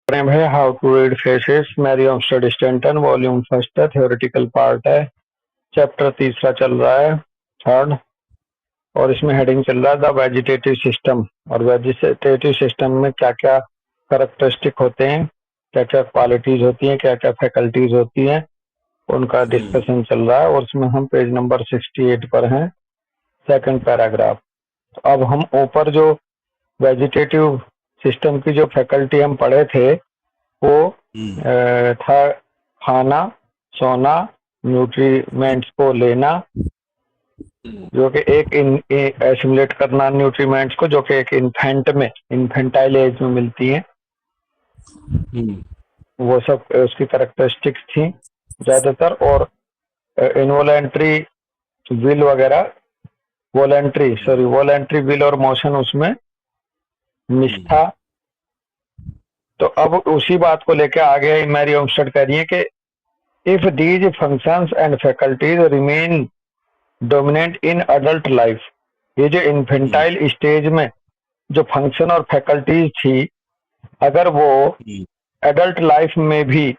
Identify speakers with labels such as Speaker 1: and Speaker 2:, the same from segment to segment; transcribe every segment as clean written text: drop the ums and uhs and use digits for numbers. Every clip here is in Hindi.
Speaker 1: प्रेम है how to read faces Miriam study Stanton volume first है, थ्योरेटिकल पार्ट है, चैप्टर तीसरा चल रहा है, थर्ड। और इसमें हेडिंग चल रहा है द वेजिटेटिव सिस्टम। और वेजिटेटिव सिस्टम में क्या क्या कैरेक्टरिस्टिक होते हैं, क्या क्या क्वालिटीज होती हैं, क्या क्या फैकल्टीज होती हैं, उनका डिस्कशन चल रहा है। और उसमें हम पेज नंबर 68 पर हैं, सेकंड पैराग्राफ। तो अब हम ऊपर जो वेजिटेटिव सिस्टम की जो फैकल्टी हम पढ़े थे वो था खाना, सोना, न्यूट्रीमेंट्स को लेना, जो कि एक एसिमुलेट करना न्यूट्रीमेंट्स को, जो कि एक इन्फेंटाइल एज में मिलती हैं। वो सब उसकी कैरेक्टरिस्टिक्स थी ज्यादातर। और इनवॉलेंट्री विल वगैरह, वॉलेंट्री विल और मोशन उसमें मिस था। तो अब उसी बात को लेकर आगे मैरी ओमस्टेड कह रही है कि if these functions and faculties remain dominant in adult life, ये जो इन्फेंटाइल स्टेज में जो फंक्शन और फैकल्टीज थी, अगर वो एडल्ट लाइफ में भी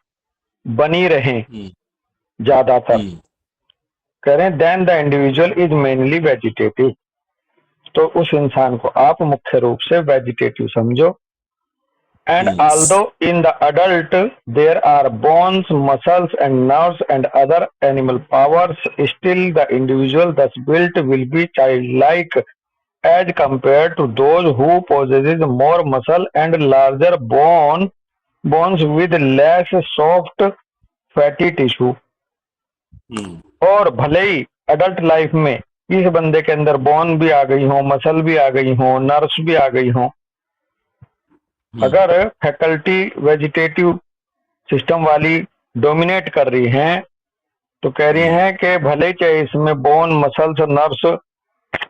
Speaker 1: बनी रहें ज्यादातर, करें, then the individual is mainly vegetative. तो उस इंसान को आप मुख्य रूप से वेजिटेटिव समझो। And although in the adult there are bones, muscles and nerves and other animal powers, still the individual thus built will be childlike as compared to those who possesses more muscle and larger bones with less soft fatty tissue। और भले ही अडल्ट लाइफ में इस बंदे के अंदर बोन भी आ गई हो, मसल भी आ गई हो, नर्व्स भी आ गई हो, अगर फैकल्टी वेजिटेटिव सिस्टम वाली डोमिनेट कर रही हैं, तो कह रही हैं कि भले ही चाहे इसमें बोन, मसल्स और नर्व्स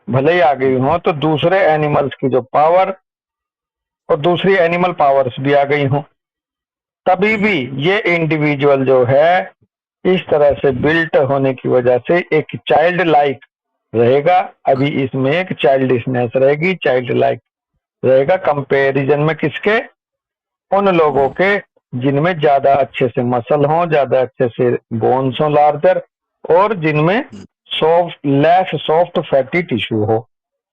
Speaker 1: भले ही आ गई हो, तो दूसरे एनिमल्स की जो पावर और दूसरी एनिमल पावर्स भी आ गई हो, तभी भी ये इंडिविजुअल जो है इस तरह से बिल्ट होने की वजह से एक चाइल्ड लाइक रहेगा। अभी इसमें एक चाइल्डिशनेस रहेगी, चाइल्ड लाइक रहेगा कंपैरिजन में किसके? उन लोगों के जिनमें ज्यादा अच्छे से मसल हो, ज्यादा अच्छे से बोन्स हो लार्जर, और जिनमें लेस सॉफ्ट फैटी टिश्यू हो,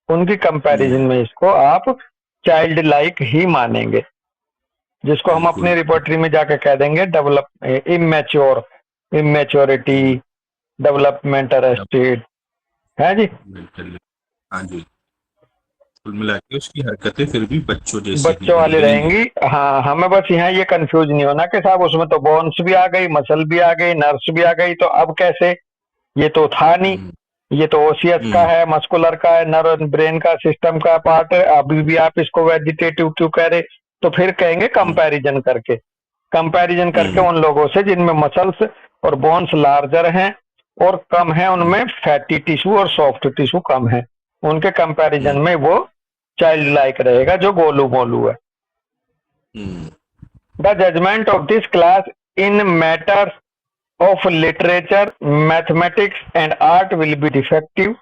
Speaker 1: उनकी कंपैरिजन में इसको आप चाइल्ड लाइक ही मानेंगे, जिसको हम अपने रिपोर्टरी में जाके कह देंगे इमेच्योरिटी, डेवलपमेंट अरेस्टेड है जी।
Speaker 2: हाँ जी, कुल मिला के उसकी हरकतें फिर भी
Speaker 1: बच्चों वाली रहेंगी। हाँ, हमें बस यहाँ ये कंफ्यूज नहीं होना कि साहब उसमें तो बोन्स भी आ गई, मसल भी आ गई, नर्व्स भी आ गई, तो अब कैसे? ये तो था नहीं, ये तो ओसीएस का है, मस्कुलर का है, नर्व ब्रेन का सिस्टम का पार्ट है, अभी भी आप इसको वेजिटेटिव क्यों कह रहे? तो फिर कहेंगे कंपैरिजन करके उन लोगों से जिनमें मसल्स और बोन्स लार्जर हैं और कम है, उनमें फैटी टिश्यू और सॉफ्ट टिश्यू कम है, उनके कंपैरिजन में वो चाइल्ड लाइक रहेगा, जो गोलू मोलू है। The judgment of this class in matters of literature, mathematics and art will be defective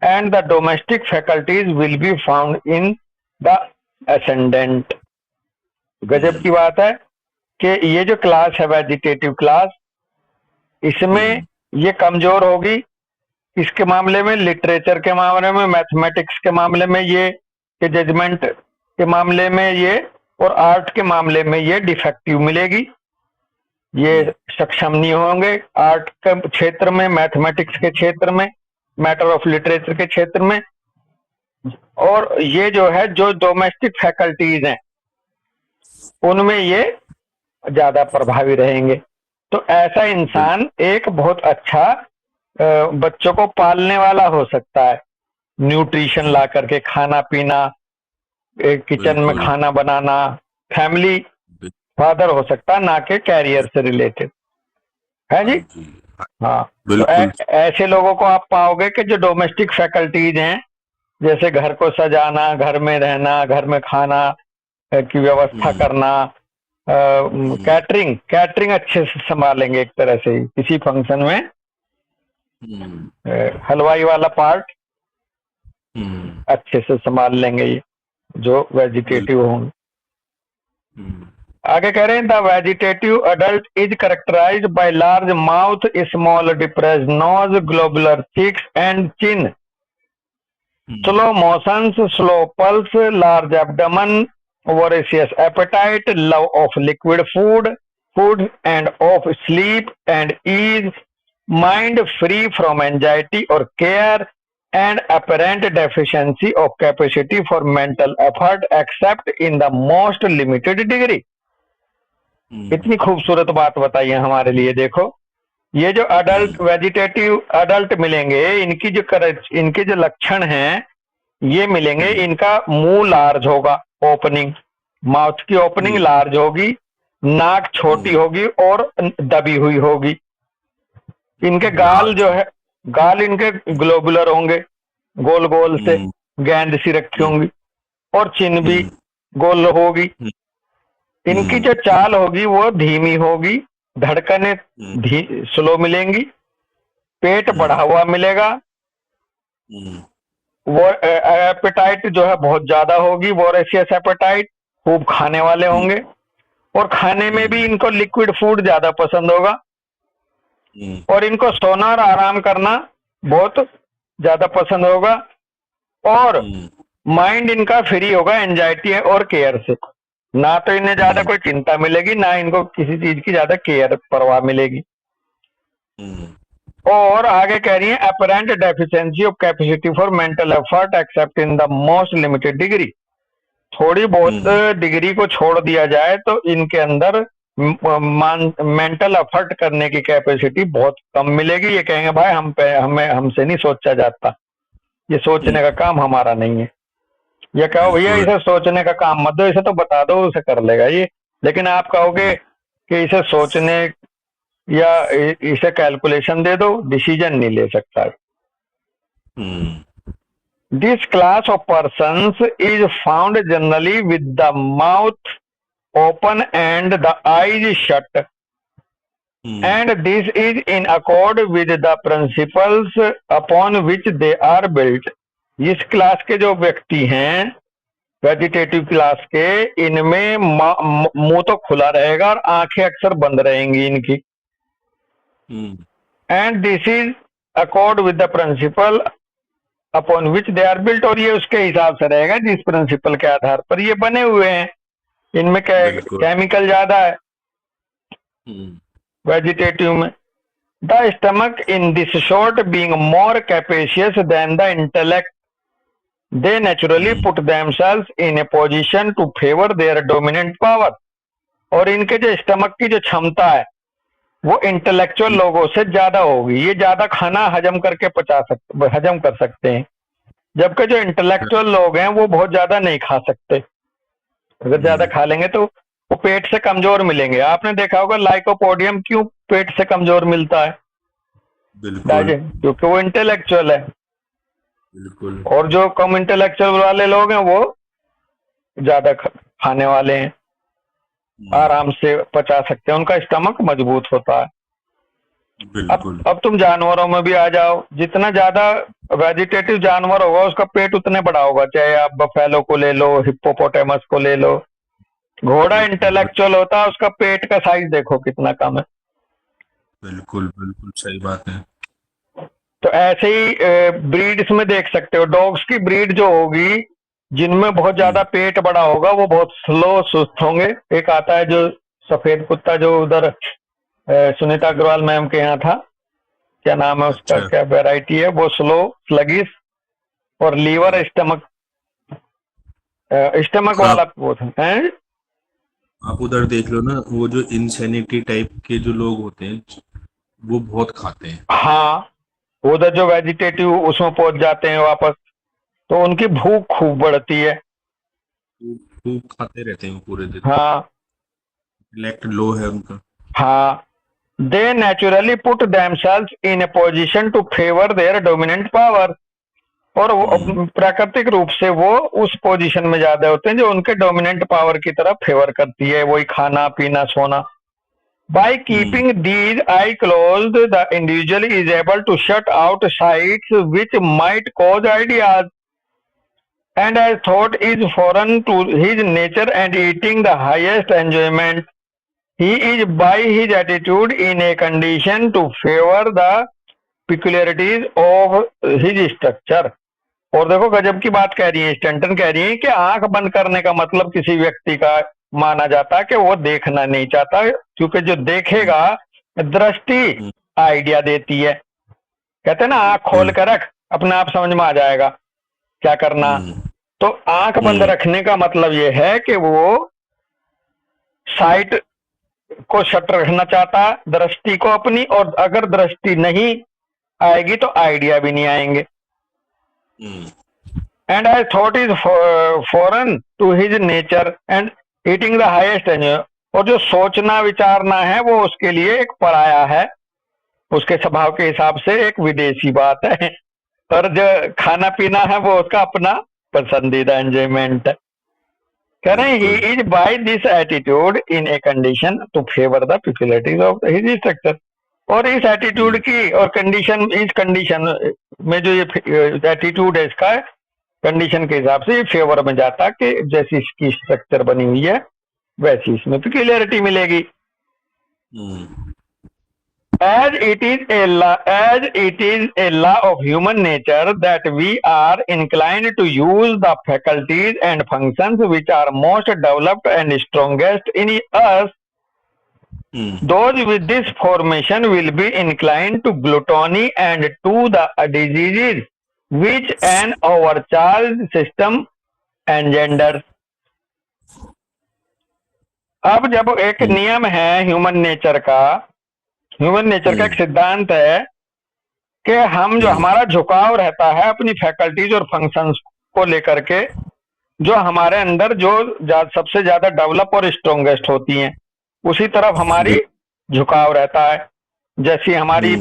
Speaker 1: and the domestic faculties will be found in the ascendant। गजब की बात है कि ये जो क्लास है वेजिटेटिव क्लास, इसमें ये कमजोर होगी। इसके मामले में, लिटरेचर के मामले में, मैथमेटिक्स के मामले में ये, के जजमेंट के मामले में ये, और आर्ट के मामले में ये डिफेक्टिव मिलेगी, ये सक्षम नहीं होंगे आर्ट के क्षेत्र में, मैथमेटिक्स के क्षेत्र में, मैटर ऑफ लिटरेचर के क्षेत्र में। और ये जो है, जो डोमेस्टिक फैकल्टीज हैं, उनमें ये ज्यादा प्रभावी रहेंगे। तो ऐसा इंसान एक बहुत अच्छा बच्चों को पालने वाला हो सकता है, न्यूट्रिशन ला करके, खाना पीना, किचन में खाना बनाना, फैमिली फादर हो सकता है, ना कि कैरियर से रिलेटेड है जी। हाँ, तो ऐसे लोगों को आप पाओगे कि जो डोमेस्टिक फैकल्टीज हैं, जैसे घर को सजाना, घर में रहना, घर में खाना की व्यवस्था करना, कैटरिंग अच्छे से संभालेंगे, एक तरह से किसी फंक्शन में हलवाई वाला पार्ट अच्छे से संभाल लेंगे ये जो वेजिटेटिव होंगे। आगे कह रहे हैं the vegetative adult is characterized by large mouth, small depressed nose, globular cheeks and chin, slow motions, slow pulse, large abdomen, voracious appetite, love of liquid food and of sleep and ease, mind free from anxiety or care, and apparent deficiency of capacity for mental effort except in the most limited degree. इतनी खूबसूरत बात बताई है हमारे लिए। देखो ये जो अडल्ट वेजिटेटिव अडल्ट मिलेंगे, इनके जो लक्षण हैं ये मिलेंगे। इनका मुंह लार्ज होगा, ओपनिंग, माउथ की ओपनिंग लार्ज होगी, नाक छोटी होगी और दबी हुई होगी। इनके गाल जो है, गाल इनके ग्लोबुलर होंगे, गोल गोल से गेंद सी रखी होंगी, और चिन्ह भी गोल होगी। इनकी जो चाल होगी वो धीमी होगी, धड़कनें स्लो मिलेंगी, पेट बढ़ा हुआ मिलेगा, वो एपेटाइट जो है बहुत ज्यादा होगी, वोरेशियस एपेटाइट, खूब खाने वाले होंगे, और खाने में भी इनको लिक्विड फूड ज्यादा पसंद होगा, और इनको सोना और आराम करना बहुत ज्यादा पसंद होगा, और माइंड इनका फ्री होगा एंजाइटी और केयर से। ना तो इन्हें ज्यादा कोई चिंता मिलेगी, ना इनको किसी चीज की ज्यादा केयर परवाह मिलेगी। और आगे कह रही है apparent deficiency of capacity for mental effort accept in the most limited degree. थोड़ी बहुत डिग्री को छोड़ दिया जाए तो इनके अंदर मेंटल एफर्ट करने की कैपेसिटी बहुत कम मिलेगी। ये कहेंगे भाई हमसे नहीं सोचा जाता, ये सोचने का काम हमारा नहीं है। ये कहो भैया इसे सोचने का काम मत दो, इसे तो बता दो, उसे कर लेगा ये। लेकिन आप कहोगे कि इसे सोचने या इसे कैलकुलेशन दे दो, डिसीजन नहीं ले सकता। This class of persons is found generally with the mouth open and the eyes shut, and this is in accord with the principles upon which they are built. इस क्लास के जो व्यक्ति हैं वेजिटेटिव क्लास के, इनमें मुंह तो खुला रहेगा और आंखें अक्सर बंद रहेंगी इनकी। And this is accord with the principle upon which they are built, और ये उसके हिसाब से रहेगा जिस प्रिंसिपल के आधार पर ये बने हुए हैं। इनमें केमिकल ज्यादा है वेजिटेटिव में। The stomach in this short being more capacious than the intellect, they naturally put themselves in a position to favor their dominant power। और इनके जो स्टमक की जो क्षमता है वो इंटेलेक्चुअल लोगों से ज्यादा होगी, ये ज्यादा खाना हजम कर सकते हैं, जबकि जो इंटेलेक्चुअल लोग हैं वो बहुत ज्यादा नहीं खा सकते। अगर ज्यादा खा लेंगे तो वो पेट से कमजोर मिलेंगे। आपने देखा होगा लाइकोपोडियम क्यों पेट से कमजोर मिलता है? क्योंकि वो इंटेलेक्चुअल है। बिल्कुल। और जो कम इंटेलेक्चुअल वाले लोग हैं वो ज्यादा खाने वाले हैं, आराम से पचा सकते हैं, उनका स्टमक मजबूत होता है। अब तुम जानवरों में भी आ जाओ, जितना ज्यादा वेजिटेटिव जानवर होगा उसका पेट उतने बड़ा होगा। चाहे आप बफेलो को ले लो, हिप्पोपोटामस को ले लो। घोड़ा इंटेलेक्चुअल होता है, उसका पेट का साइज देखो कितना कम है।
Speaker 2: बिल्कुल बिल्कुल सही बात है।
Speaker 1: तो ऐसे ही ब्रीड्स में देख सकते हो, डॉग्स की ब्रीड जो होगी जिनमें बहुत ज्यादा पेट बड़ा होगा वो बहुत स्लो सुस्त होंगे। एक आता है जो सफेद कुत्ता जो उधर सुनीता अग्रवाल मैम के यहाँ था, क्या नाम है उसका, क्या वैरायटी है, वो स्लो स्लगिश और लीवर स्टमक वाला वो था।
Speaker 2: आप उधर देख लो ना, वो जो इंसैनिटी टाइप के जो लोग होते हैं वो बहुत खाते हैं।
Speaker 1: हाँ, उधर जो वेजिटेटिव उसमें पहुंच जाते हैं वापस, तो उनकी भूख खूब बढ़ती है,
Speaker 2: खूब खाते रहते हैं पूरे दिन।
Speaker 1: हाँ,
Speaker 2: इंटेलेक्ट लो है उनका।
Speaker 1: हाँ, they naturally put themselves in a position to favour their dominant power, और प्राकृतिक रूप से वो उस पोजीशन में ज्यादा होते हैं जो उनके डोमिनेंट पावर की तरफ फेवर करती है, वही खाना पीना सोना। By keeping these eyes closed, the individual is able to shut out sights which might cause ideas। and as thought is foreign to his nature and eating the highest enjoyment, he is by his attitude in a condition to favor the peculiarities of his structure. और देखो गजब की बात कह रही है, स्टैंटन कह रही है कि आंख बंद करने का मतलब किसी व्यक्ति का माना जाता है कि वो देखना नहीं चाहता, क्योंकि जो देखेगा दृष्टि आइडिया देती है। कहते हैं ना, आंख खोल कर रख, अपने आप समझ में आ जाएगा क्या करना। तो आंख बंद रखने का मतलब ये है कि वो साइट को शट रखना चाहता, दृष्टि को अपनी, और अगर दृष्टि नहीं आएगी तो आइडिया भी नहीं आएंगे। And I thought is foreign to his nature and eating the highest enjoy. और जो सोचना विचारना है वो उसके लिए एक पराया है, उसके स्वभाव के हिसाब से एक विदेशी बात है, और जो खाना पीना है वो उसका अपना पसंदीदा एंजॉयमेंट है। कह रहे हैं he is by this attitude in a condition to favor the peculiarities of his structure। और इस एटीट्यूड की और कंडीशन, इस कंडीशन में जो ये एटीट्यूड है इसका कंडीशन के हिसाब से फेवर में जाता कि जैसी इसकी स्ट्रक्चर बनी हुई है वैसी इसमें पेक्यूलियरिटी मिलेगी। As it is a law of human nature that we are inclined to use the faculties and functions which are most developed and strongest in us, those with this formation will be inclined to gluttony and to the diseases which an overcharged system engenders। अब जब एक नियम है ह्यूमन नेचर का एक सिद्धांत है कि हम जो हमारा झुकाव रहता है अपनी फैकल्टीज और फंक्शंस को लेकर के, जो हमारे अंदर जो सबसे ज्यादा डेवलप और स्ट्रॉन्गेस्ट होती हैं उसी तरफ हमारी झुकाव रहता है। जैसी हमारी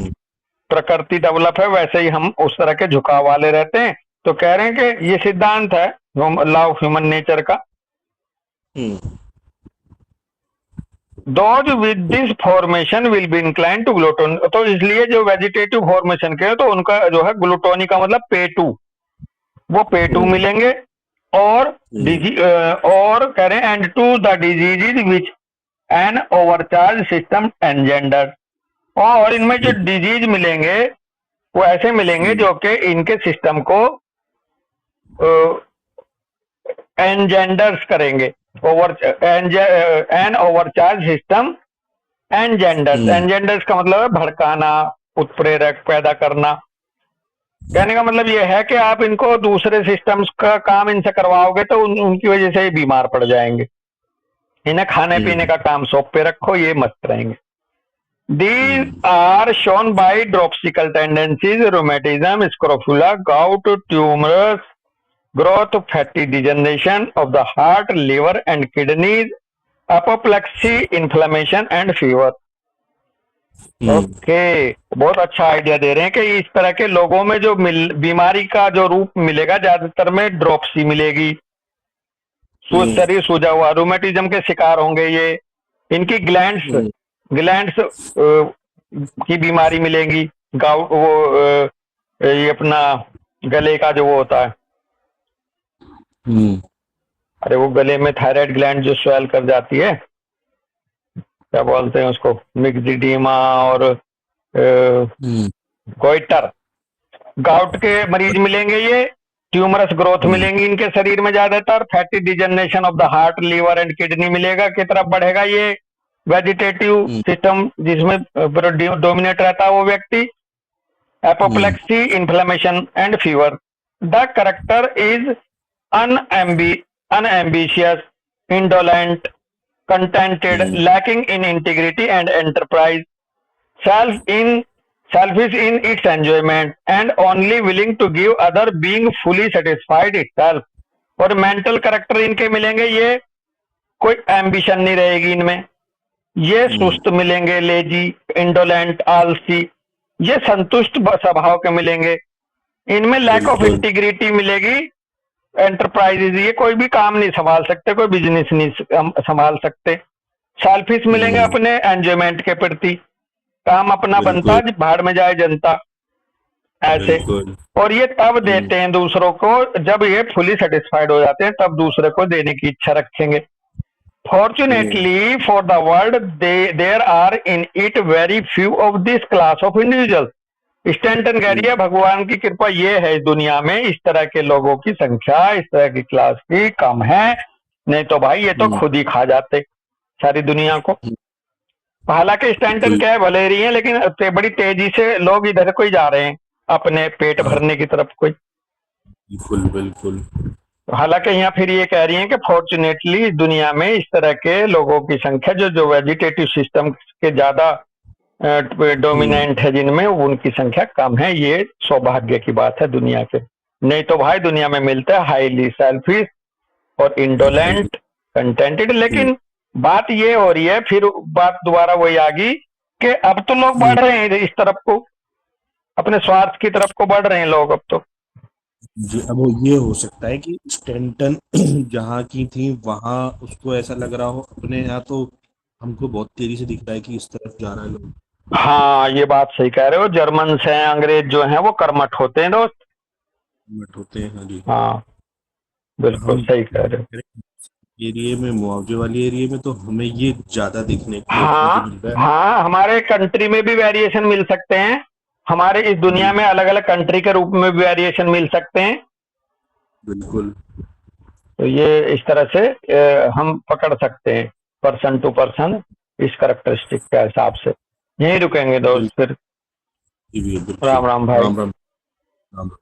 Speaker 1: प्रकृति डेवलप है वैसे ही हम उस तरह के झुकाव वाले रहते हैं। तो कह रहे हैं कि ये सिद्धांत है लॉ ऑफ ह्यूमन नेचर का। Those with this formation will be inclined to gluttony। तो इसलिए जो वेजिटेटिव फॉर्मेशन के तो उनका जो है ग्लूटोनी का मतलब पेटू, वो पेटू मिलेंगे। और और कह रहे हैं and to the diseases which an overcharge system engender. और इनमें जो डिजीज मिलेंगे वो ऐसे मिलेंगे जो कि इनके सिस्टम को एनजेंडर्स करेंगे। An overcharge system engenders. Engenders का मतलब है भड़काना, उत्प्रेरक, पैदा करना। कहने का मतलब यह है कि आप इनको दूसरे सिस्टम्स का काम इनसे करवाओगे तो उनकी वजह से ही बीमार पड़ जाएंगे। इन्हें खाने पीने का काम सौंप पे रखो, ये मस्त रहेंगे। These are shown by dropsical tendencies, rheumatism, scrofula, gout, tumors, growth, fatty degeneration of the heart, liver and kidneys, apoplexy, inflammation and fever। Okay, बहुत अच्छा आइडिया दे रहे हैं कि इस तरह के लोगों में जो बीमारी का जो रूप मिलेगा ज्यादातर में ड्रॉप्सी मिलेगी, शरीर सूजा हुआ, रूमेटिज्म के शिकार होंगे ये। इनकी ग्लैंड्स की बीमारी मिलेगी, गाउट, वो ये अपना गले का जो वो होता है, अरे वो गले में थायराइड ग्लैंड जो स्वेल कर जाती है, क्या बोलते हैं उसको, मिक्सिडीमा और गोइटर, गाउट के मरीज मिलेंगे ये। ट्यूमरस ग्रोथ मिलेंगी इनके शरीर में ज्यादातर। Fatty degeneration of the heart, liver and kidney मिलेगा, की तरफ बढ़ेगा ये वेजिटेटिव सिस्टम जिसमें डोमिनेट रहता है वो व्यक्ति। Apoplexy, inflammation and fever. The character is unambitious, indolent, contented, lacking in integrity and enterprise, selfish in its enjoyment, and only willing to give other, being fully satisfied itself। और मेंटल कैरेक्टर इनके मिलेंगे ये, कोई एम्बिशन नहीं रहेगी इनमें, ये सुस्त मिलेंगे, लेजी, इंडोलेंट, आलसी, ये संतुष्ट स्वभाव के मिलेंगे। इनमें लैक ऑफ इंटीग्रिटी मिलेगी, एंटरप्राइजेज, ये कोई भी काम नहीं संभाल सकते, कोई बिजनेस नहीं संभाल सकते। सेल्फिश मिलेंगे अपने एंजॉयमेंट के प्रति, काम अपना बनता भाड़ में जाए जनता। ऐसे।
Speaker 2: बिल्कुल।
Speaker 1: और ये तब देते हैं दूसरों को जब ये फुली सेटिस्फाइड हो जाते हैं, तब दूसरे को देने की इच्छा रखेंगे। Fortunately for the world there are in it very few of this class of individual. Stanton कह रही है भगवान की कृपा ये है इस दुनिया में, इस तरह के लोगों की संख्या इस तरह की क्लास की कम है, नहीं तो भाई ये तो खुद ही खा जाते सारी दुनिया को। हालांकि स्टैंटन
Speaker 2: बिल्कुल
Speaker 1: क्या है भले रही है, लेकिन बड़ी तेजी से लोग इधर को ही जा रहे हैं अपने पेट
Speaker 2: हाँ,
Speaker 1: भरने की तरफ कोई।
Speaker 2: बिल्कुल बिल्कुल।
Speaker 1: हालांकि यहाँ फिर ये कह रही हैं कि फॉर्चुनेटली इस दुनिया में इस तरह के लोगों की संख्या जो जो वेजिटेटिव सिस्टम के ज्यादा डोमिनेंट है जिनमें, उनकी संख्या कम है। ये सौभाग्य की बात है दुनिया के। नहीं तो भाई दुनिया में मिलता है हाईली सेल्फिश और इंडोलेंट कंटेंटेड। लेकिन बात ये हो रही है, फिर बात दोबारा वही आ गई कि अब तो लोग बढ़ रहे हैं इस तरफ को, अपने स्वार्थ की तरफ को बढ़ रहे हैं लोग अब तो।
Speaker 2: जी, अब वो ये हो सकता है कि स्टैंटन जहाँ की थी वहां उसको ऐसा लग रहा हो, अपने यहाँ तो हमको बहुत तेजी से दिख रहा है कि इस तरफ जा रहा है लोग।
Speaker 1: हाँ ये बात सही कह रहे हो, जर्मन हैं अंग्रेज जो हैं वो कर्मठ होते हैं दोस्त।
Speaker 2: बट होते हैं, हाँ जी।
Speaker 1: हाँ बिल्कुल
Speaker 2: हम
Speaker 1: सही कह रहे हो।
Speaker 2: एरिया में, मुआवजे वाले एरिया में तो हमें ये ज्यादा देखने को
Speaker 1: हाँ
Speaker 2: मिल रहा है।
Speaker 1: हाँ, हमारे कंट्री में भी वेरिएशन मिल सकते हैं, हमारे इस दुनिया में अलग अलग कंट्री के रूप में भी वेरिएशन मिल सकते हैं।
Speaker 2: बिल्कुल
Speaker 1: तो ये इस तरह से हम पकड़ सकते हैं पर्सन टू पर्सन इस करेक्टरिस्टिक के हिसाब से। यहीं रुकेंगे दोस्त
Speaker 2: बिल्कुल।
Speaker 1: फिर।
Speaker 2: जी, बिल्कुल।
Speaker 1: राम राम भाई।
Speaker 2: राम राम। राम राम।